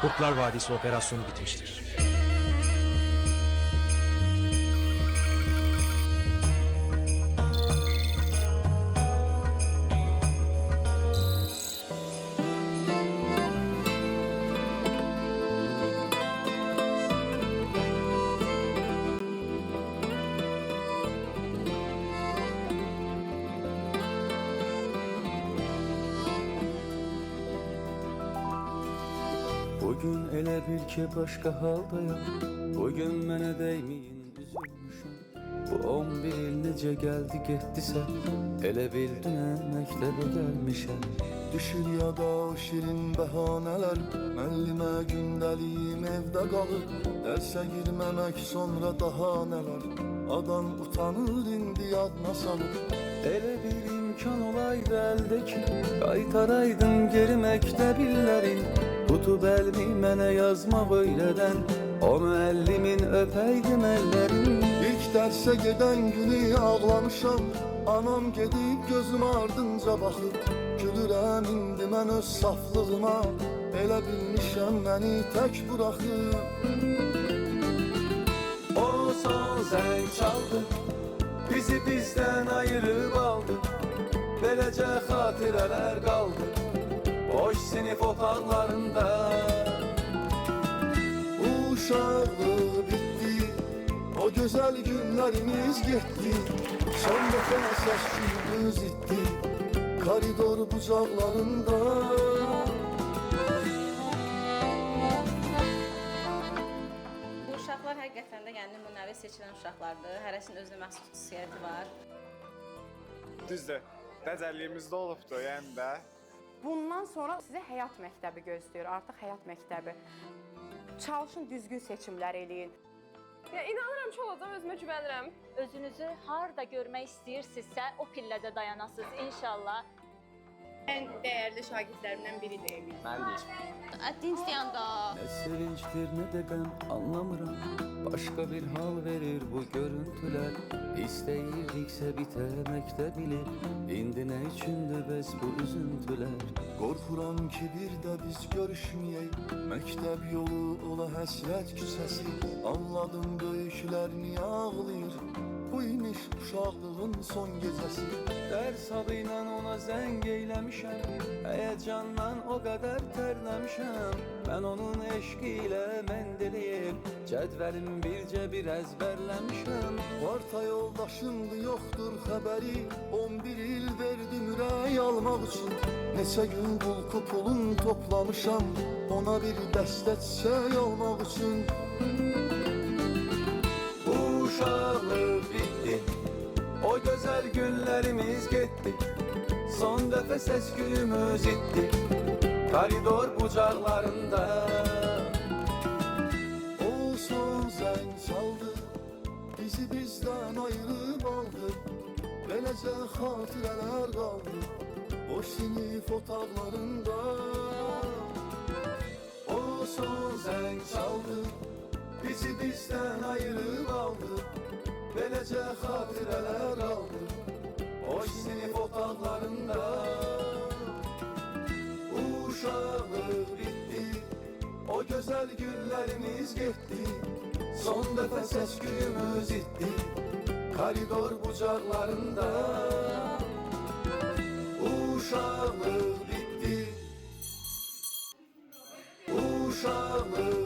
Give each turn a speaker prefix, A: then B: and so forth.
A: Kurtlar Vadisi operasyonu bitmiştir.
B: Bugün elə bil ki başqa haldayam. Bugün mənə dəyməyin üzülmüşüm. Bu 11 il necə gəldi getdisə, elə bil dünən məktəbə gəlmişəm.
C: Düşür yada o şirin bəhanələr, müəllimə gündəliyim evdə qalır. Dərsə girməmək sonra daha nələr, adam utanır indi yadına salır.
B: Elə bir imkan olaydı əldəki, qaytaraydın geri məktəb illərin. Tutub əlmi mənə yazmaq öylədən, o müəllimin öpəydim əllərin.
C: İlk dərsə gedən günü ağlamışam, anam gedib gözüm ardınca baxıb. Gülürəm indi mən öz saflığıma, elə bilmişəm məni tək buraxıb.
B: O son zəng çaldı, bizi bizdən ayırıb aldı. Beləcə xatirələr qaldı boş sinif otaqlarında.
C: Uşaqlıq bitdi, o gözəl günlərimiz getdi. Son dəfə səsküyümüz itdi, koridor bucaqlarında.
D: Bu uşaqlar həqiqətən də yəni nümunəvi seçilən uşaqlardır. Hərəsinin özünə məxsus xüsusiyyəti var.
E: Düzdür, dəcəlliyimizdə olubdur, yəni də.
F: Bundan sonra sizə həyat məktəbi gözləyir, artıq həyat məktəbi. Çalışın, düzgün seçimlər eləyin.
G: İnanıram ki, olacam, özümə güvənirəm.
H: Özünüzü harda görmək istəyirsinizsə, o pillədə dayanasınız inşallah.
G: Ən dəyərli şagirdlərimdən biridir Emil.
H: Atinsyanda.
B: Nə sevincdir, nə də qəm anlamıram. Başqa bir hal verir bu görüntülər. İstəyirdiksə bitəməkdə bilir. İndi nə üçündür bəs bu üzüntülər?
C: Qorxuram ki bir də biz görüşməyək, məktəb yolu ola həsrət küçəsi. Anladım böyüklər niyə ağlayır, bu imiş uşaqlığın son gecəsi.
B: Dərs adı ilə ona zəng eyləmişəm, həyəcandan o qədər tərləmişəm. Mən onun eşqi ilə məndəliyim, cədvəlim bircə bir əzbərləmişəm.
C: Varta yoldaşımdı, yoxdur xəbəri, 11 il verdim ürək almaq üçün. Neçə gün bulku pulun toplamışam, ona bir dəstə çiçək almaq üçün.
B: Bu uşaqlıq bitdi, o gözəl günlərimiz getdi. Son dəfə səsküyümüz itdi, koridor bucaqlarında.
C: O son zəng çaldı, bizi bizdən ayırıb aldı. Beləcə xatirələr qaldı, boş sinif otaqlarında.
B: O son zəng çaldı, bizi bizdən ayırıb aldı. Beləcə xatirələr qaldı boş sinif otaqlarında. Uşaqlıq bitdi, o gözəl günlərimiz getdi. Son dəfə səsküyümüz itdi, koridor bucaqlarında. Uşaqlıq bitdi, uşaqlıq